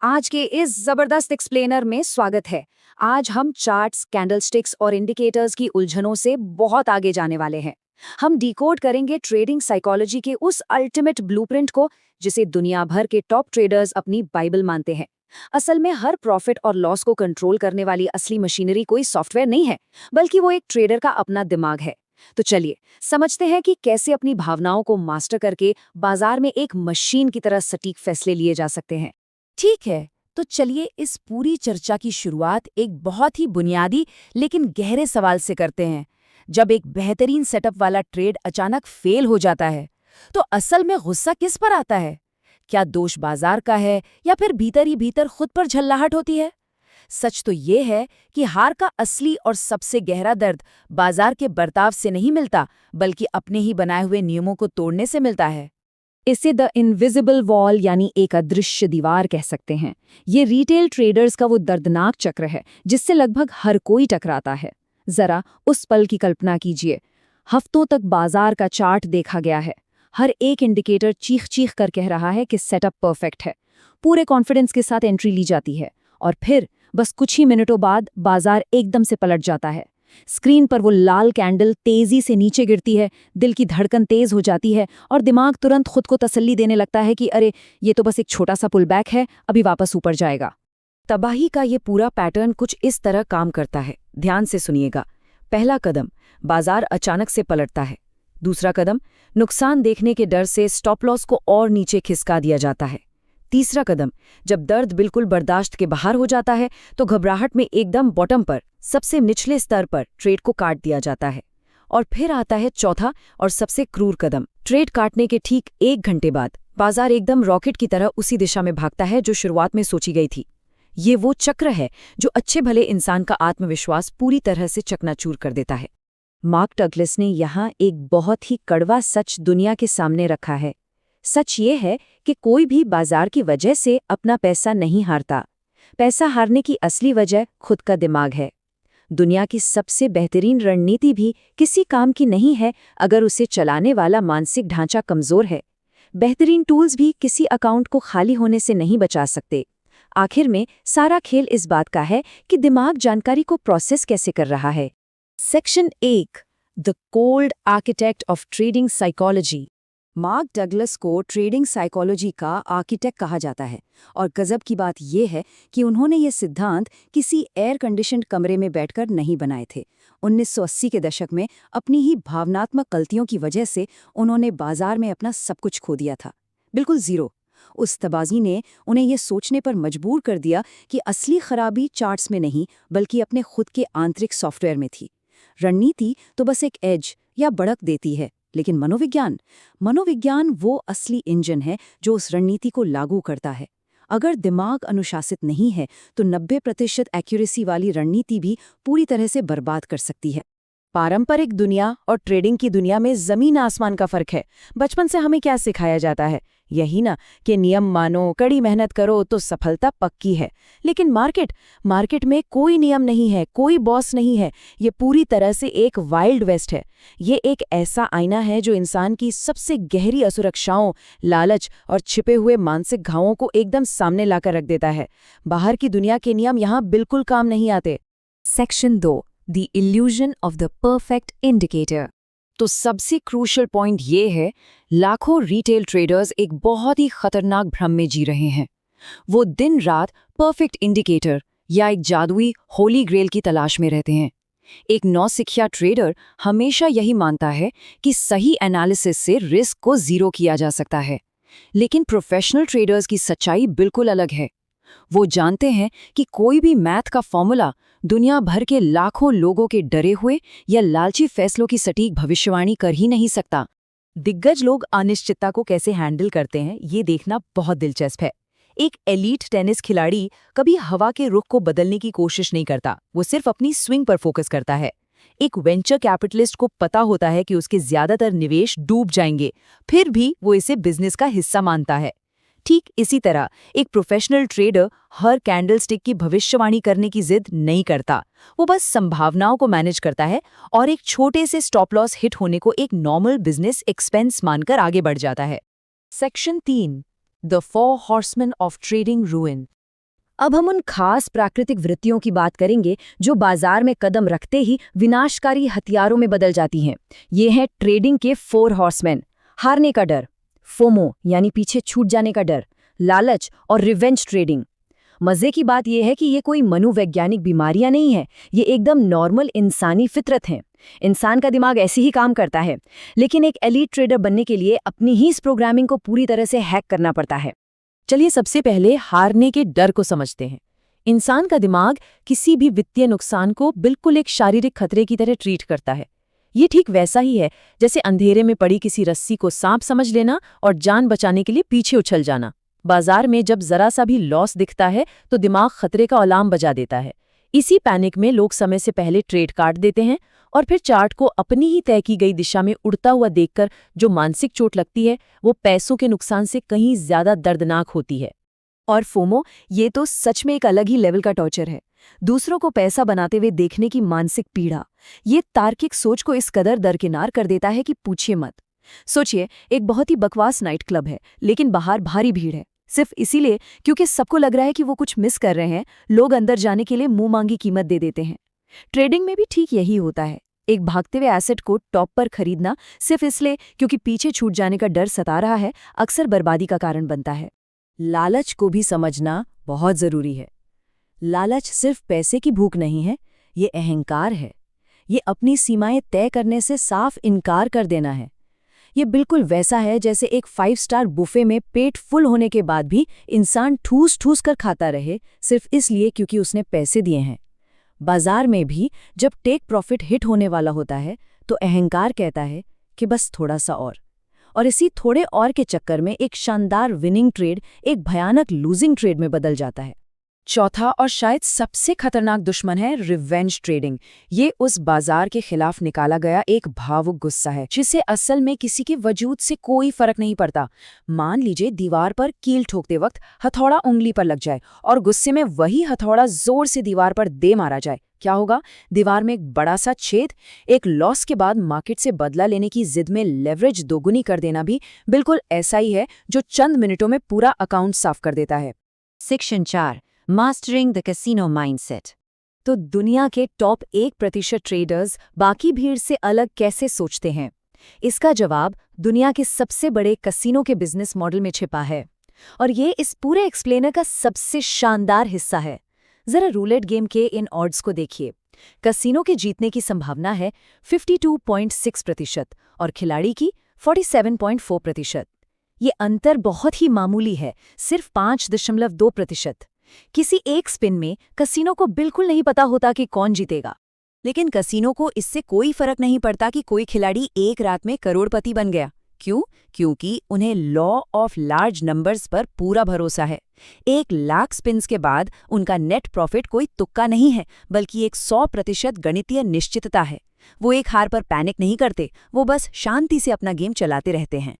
आज के इस जबरदस्त एक्सप्लेनर में स्वागत है। आज हम चार्ट्स, कैंडलस्टिक्स और इंडिकेटर्स की उलझनों से बहुत आगे जाने वाले हैं। हम डिकोड करेंगे ट्रेडिंग साइकोलॉजी के उस अल्टीमेट ब्लूप्रिंट को जिसे दुनिया भर के टॉप ट्रेडर्स अपनी बाइबल मानते हैं। असल में हर प्रॉफिट और लॉस को कंट्रोल करने वाली असली मशीनरी कोई सॉफ्टवेयर नहीं है, बल्कि वो एक ट्रेडर का अपना दिमाग है। तो चलिए समझते हैं कि कैसे अपनी भावनाओं को मास्टर करके बाजार में एक मशीन की तरह सटीक फैसले लिए जा सकते हैं। ठीक है, तो चलिए इस पूरी चर्चा की शुरुआत एक बहुत ही बुनियादी लेकिन गहरे सवाल से करते हैं। जब एक बेहतरीन सेटअप वाला ट्रेड अचानक फेल हो जाता है, तो असल में गुस्सा किस पर आता है? क्या दोष बाजार का है या फिर भीतर ही भीतर खुद पर झल्लाहट होती है? सच तो ये है कि हार का असली और सबसे गहरा दर्द बाजार के बर्ताव से नहीं मिलता, बल्कि अपने ही बनाए हुए नियमों को तोड़ने से मिलता है। इसे द इनविजिबल वॉल यानी एक अदृश्य दीवार कह सकते हैं। ये रिटेल ट्रेडर्स का वो दर्दनाक चक्र है जिससे लगभग हर कोई टकराता है। जरा उस पल की कल्पना कीजिए। हफ्तों तक बाजार का चार्ट देखा गया है। हर एक इंडिकेटर चीख चीख कर कह रहा है कि सेटअप परफेक्ट है। पूरे कॉन्फिडेंस के साथ एंट्री ली जाती है और फिर बस कुछ ही मिनटों बाद बाजार एकदम से पलट जाता है। स्क्रीन पर वो लाल कैंडल तेजी से नीचे गिरती है, दिल की धड़कन तेज हो जाती है और दिमाग तुरंत खुद को तसल्ली देने लगता है कि अरे ये तो बस एक छोटा सा पुल बैक है, अभी वापस ऊपर जाएगा। तबाही का ये पूरा पैटर्न कुछ इस तरह काम करता है। ध्यान से सुनिएगा। पहला कदम, बाजार अचानक से पलटता है। दूसरा कदम, नुकसान देखने के डर से स्टॉप लॉस को और नीचे खिसका दिया जाता है। तीसरा कदम, जब दर्द बिल्कुल बर्दाश्त के बाहर हो जाता है तो घबराहट में एकदम बॉटम पर, सबसे निचले स्तर पर ट्रेड को काट दिया जाता है। और फिर आता है चौथा और सबसे क्रूर कदम। ट्रेड काटने के ठीक 1 घंटे बाद बाजार एकदम रॉकेट की तरह उसी दिशा में भागता है जो शुरुआत में सोची गई थी। ये वो चक्र है जो अच्छे भले इंसान का आत्मविश्वास पूरी तरह से चकनाचूर कर देता है। मार्क डगलस ने यहाँ एक बहुत ही कड़वा सच दुनिया के सामने रखा है। सच ये है कि कोई भी बाजार की वजह से अपना पैसा नहीं हारता। पैसा हारने की असली वजह खुद का दिमाग है। दुनिया की सबसे बेहतरीन रणनीति भी किसी काम की नहीं है अगर उसे चलाने वाला मानसिक ढांचा कमजोर है। बेहतरीन टूल्स भी किसी अकाउंट को खाली होने से नहीं बचा सकते। आखिर में सारा खेल इस बात का है कि दिमाग जानकारी को प्रोसेस कैसे कर रहा है। Section 1, the cold architect of trading psychology. Mark Douglas को ट्रेडिंग साइकोलॉजी का आर्किटेक्ट कहा जाता है और गजब की बात यह है कि उन्होंने ये सिद्धांत किसी एयर कंडीशन्ड कमरे में बैठकर नहीं बनाए थे। 1980 के दशक में अपनी ही भावनात्मक गलतियों की वजह से उन्होंने बाजार में अपना सब कुछ खो दिया था, बिल्कुल जीरो। उस तबाही ने उन्हें यह सोचने पर मजबूर कर दिया कि असली खराबी चार्ट्स में नहीं बल्कि अपने खुद के आंतरिक सॉफ्टवेयर में थी। रणनीति तो बस एक एज या बढ़त देती है, लेकिन मनोविज्ञान वो असली इंजन है जो उस रणनीति को लागू करता है। अगर दिमाग अनुशासित नहीं है तो 90% एक्यूरेसी वाली रणनीति भी पूरी तरह से बर्बाद कर सकती है। पारंपरिक दुनिया और ट्रेडिंग की दुनिया में जमीन आसमान का फर्क है। बचपन से हमें क्या सिखाया जाता है? यही ना कि नियम मानो, कड़ी मेहनत करो तो सफलता पक्की है। लेकिन मार्केट में कोई नियम नहीं है, कोई बॉस नहीं है। ये पूरी तरह से एक वाइल्ड वेस्ट है। ये एक ऐसा आईना है जो इंसान की सबसे गहरी असुरक्षाओं, लालच और छिपे हुए मानसिक घावों को एकदम सामने लाकर रख देता है। बाहर की दुनिया के नियम यहाँ बिल्कुल काम नहीं आते। Section 2, the illusion of the perfect indicator. तो सबसे क्रूशियल पॉइंट ये है, लाखों रिटेल ट्रेडर्स एक बहुत ही खतरनाक भ्रम में जी रहे हैं। वो दिन रात परफेक्ट इंडिकेटर या एक जादुई होली ग्रेल की तलाश में रहते हैं। एक नौसिखिया ट्रेडर हमेशा यही मानता है कि सही एनालिसिस से रिस्क को जीरो किया जा सकता है। लेकिन प्रोफेशनल ट्रेडर्स की सच्चाई बिल्कुल अलग है। वो जानते हैं कि कोई भी मैथ का फॉर्मूला दुनिया भर के लाखों लोगों के डरे हुए या लालची फैसलों की सटीक भविष्यवाणी कर ही नहीं सकता। दिग्गज लोग अनिश्चितता को कैसे हैंडल करते हैं, ये देखना बहुत दिलचस्प है। एक एलीट टेनिस खिलाड़ी कभी हवा के रुख को बदलने की कोशिश नहीं करता, वो सिर्फ अपनी स्विंग पर फोकस करता है। एक वेंचर कैपिटलिस्ट को पता होता है कि उसके ज्यादातर निवेश डूब जाएंगे, फिर भी वो इसे बिजनेस का हिस्सा मानता है। ठीक इसी तरह एक प्रोफेशनल ट्रेडर हर कैंडलस्टिक की भविष्यवाणी करने की जिद नहीं करता। वो बस संभावनाओं को मैनेज करता है और एक छोटे से स्टॉप लॉस हिट होने को एक नॉर्मल बिजनेस एक्सपेंस मानकर आगे बढ़ जाता है। Section 3, the 4 horseman of trading रूइन। अब हम उन खास प्राकृतिक वृत्तियों की बात करेंगे जो बाजार में कदम रखते ही विनाशकारी हथियारों में बदल जाती हैं। ये हैं ट्रेडिंग के 4 हॉर्समैन। हारने का डर, फोमो यानी पीछे छूट जाने का डर, लालच और रिवेंज ट्रेडिंग। मजे की बात यह है कि ये कोई मनोवैज्ञानिक बीमारियां नहीं है, ये एकदम नॉर्मल इंसानी फितरत हैं। इंसान का दिमाग ऐसे ही काम करता है, लेकिन एक एलीट ट्रेडर बनने के लिए अपनी ही इस प्रोग्रामिंग को पूरी तरह से हैक करना पड़ता है। चलिए सबसे पहले हारने के डर को समझते हैं। इंसान का दिमाग किसी भी वित्तीय नुकसान को बिल्कुल एक शारीरिक खतरे की तरह ट्रीट करता है। ये ठीक वैसा ही है जैसे अंधेरे में पड़ी किसी रस्सी को सांप समझ लेना और जान बचाने के लिए पीछे उछल जाना। बाजार में जब जरा सा भी लॉस दिखता है तो दिमाग खतरे का अलार्म बजा देता है। इसी पैनिक में लोग समय से पहले ट्रेड काट देते हैं और फिर चार्ट को अपनी ही तय की गई दिशा में उड़ता हुआ देखकर जो मानसिक चोट लगती है वो पैसों के नुकसान से कहीं ज्यादा दर्दनाक होती है। और फोमो, ये तो सच में एक अलग ही लेवल का टॉर्चर है। दूसरों को पैसा बनाते हुए देखने की मानसिक पीड़ा, ये तार्किक सोच को इस कदर दरकिनार कर देता है कि पूछिए मत। सोचिए, एक बहुत ही बकवास नाइट क्लब है, लेकिन बाहर भारी भीड़ है। सिर्फ इसीलिए क्योंकि सबको लग रहा है कि वो कुछ मिस कर रहे हैं, लोग अंदर जाने के लिए मुंह मांगी कीमत दे देते हैं। ट्रेडिंग में भी ठीक यही होता है। एक भागते हुए एसेट को टॉप पर खरीदना सिर्फ इसलिए क्योंकि पीछे छूट जाने का डर सता रहा है, अक्सर बर्बादी का कारण बनता है। लालच को भी समझना बहुत जरूरी है। लालच सिर्फ पैसे की भूख नहीं है, ये अहंकार है। ये अपनी सीमाएं तय करने से साफ इनकार कर देना है। ये बिल्कुल वैसा है जैसे एक 5 स्टार बुफे में पेट फुल होने के बाद भी इंसान ठूस ठूस कर खाता रहे, सिर्फ इसलिए क्योंकि उसने पैसे दिए हैं। बाजार में भी जब टेक प्रॉफिट हिट होने वाला होता है तो अहंकार कहता है कि बस थोड़ा सा और इसी थोड़े और के चक्कर में एक शानदार विनिंग ट्रेड एक भयानक लूजिंग ट्रेड में बदल जाता है। चौथा और शायद सबसे खतरनाक दुश्मन है रिवेंज ट्रेडिंग। ये उस बाजार के खिलाफ निकाला गया एक भावुक गुस्सा है जिसे असल में किसी के वजूद से कोई फर्क नहीं पड़ता। मान लीजिए दीवार पर कील ठोकते वक्त हथौड़ा उंगली पर लग जाए और गुस्से में वही हथौड़ा जोर से दीवार पर दे मारा जाए, क्या होगा? दीवार में एक बड़ा सा छेद। एक लॉस के बाद मार्केट से बदला लेने की जिद में लेवरेज दोगुनी कर देना भी बिल्कुल ऐसा ही है जो चंद मिनटों में पूरा अकाउंट साफ कर देता है। Section 4, mastering the casino mindset. तो दुनिया के टॉप 1% ट्रेडर्स बाकी भीड़ से अलग कैसे सोचते हैं? इसका जवाब दुनिया के सबसे बड़े कैसीनो के बिजनेस मॉडल में छिपा है, और ये इस पूरे एक्सप्लेनर का सबसे शानदार हिस्सा है। जरा रूलेट गेम के इन ऑड्स को देखिए। कैसीनो के जीतने की संभावना है 52.6% और खिलाड़ी की 47.4%। ये अंतर बहुत ही मामूली है, सिर्फ 5.2%। किसी एक स्पिन में कैसीनो को बिल्कुल नहीं पता होता कि कौन जीतेगा, लेकिन कैसीनो को इससे कोई फर्क नहीं पड़ता कि कोई खिलाड़ी एक रात में करोड़पति बन गया। क्यों? क्योंकि उन्हें लॉ ऑफ लार्ज नंबर्स पर पूरा भरोसा है। 1,00,000 स्पिन्स के बाद उनका नेट प्रॉफिट कोई तुक्का नहीं है, बल्कि एक 100% गणितीय निश्चितता है। वो एक हार पर पैनिक नहीं करते, वो बस शांति से अपना गेम चलाते रहते हैं।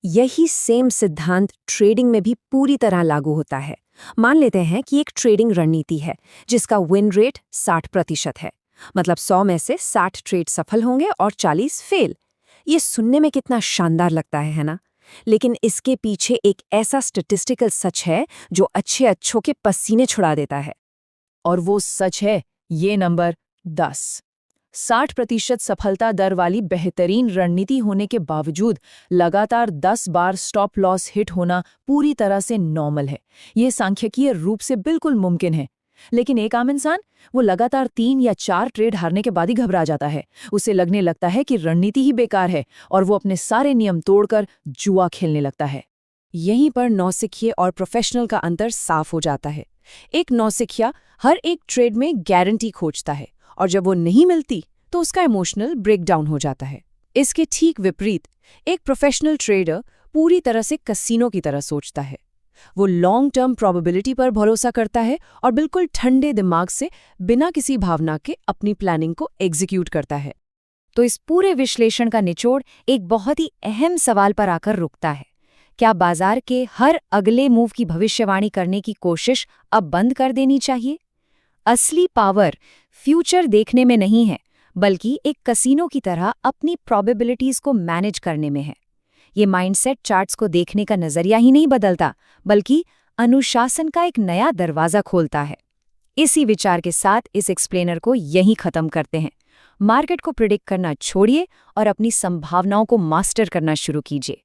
यही सेम सिद्धांत ट्रेडिंग में भी पूरी तरह लागू होता है। मान लेते हैं कि एक ट्रेडिंग रणनीति है जिसका विन रेट 60% है, मतलब 100 में से 60 ट्रेड सफल होंगे और 40 फेल। ये सुनने में कितना शानदार लगता है ना? लेकिन इसके पीछे एक ऐसा स्टैटिस्टिकल सच है जो अच्छों के पसीने छुड़ा देता है। और वो सच है ये नंबर 10। 60% सफलता दर वाली बेहतरीन रणनीति होने के बावजूद लगातार 10 बार स्टॉप लॉस हिट होना पूरी तरह से नॉर्मल है। ये सांख्यिकीय रूप से बिल्कुल मुमकिन है। लेकिन एक आम इंसान, वो लगातार 3 या 4 ट्रेड हारने के बाद ही घबरा जाता है। उसे लगने लगता है कि रणनीति ही बेकार है और वो अपने सारे नियम तोड़कर जुआ खेलने लगता है। यहीं पर नौसिखिए और प्रोफेशनल का अंतर साफ हो जाता है। एक नौसिखिया हर एक ट्रेड में गारंटी खोजता है, और जब वो नहीं मिलती तो उसका इमोशनल ब्रेकडाउन हो जाता है। इसके ठीक विपरीत एक प्रोफेशनल ट्रेडर पूरी तरह से कैसीनो की तरह सोचता है। वो लॉन्ग टर्म प्रोबेबिलिटी पर भरोसा करता है और बिल्कुल ठंडे दिमाग से बिना किसी भावना के अपनी प्लानिंग को एग्जीक्यूट करता है। तो इस पूरे विश्लेषण का निचोड़ एक बहुत ही अहम सवाल पर आकर रुकता है। क्या बाजार के हर अगले मूव की भविष्यवाणी करने की कोशिश अब बंद कर देनी चाहिए? असली पावर फ्यूचर देखने में नहीं है, बल्कि एक कैसीनो की तरह अपनी प्रोबेबिलिटीज को मैनेज करने में है। ये माइंडसेट चार्ट्स को देखने का नजरिया ही नहीं बदलता, बल्कि अनुशासन का एक नया दरवाज़ा खोलता है। इसी विचार के साथ इस एक्सप्लेनर को यहीं ख़त्म करते हैं। मार्केट को प्रिडिक्ट करना छोड़िए और अपनी संभावनाओं को मास्टर करना शुरू कीजिए।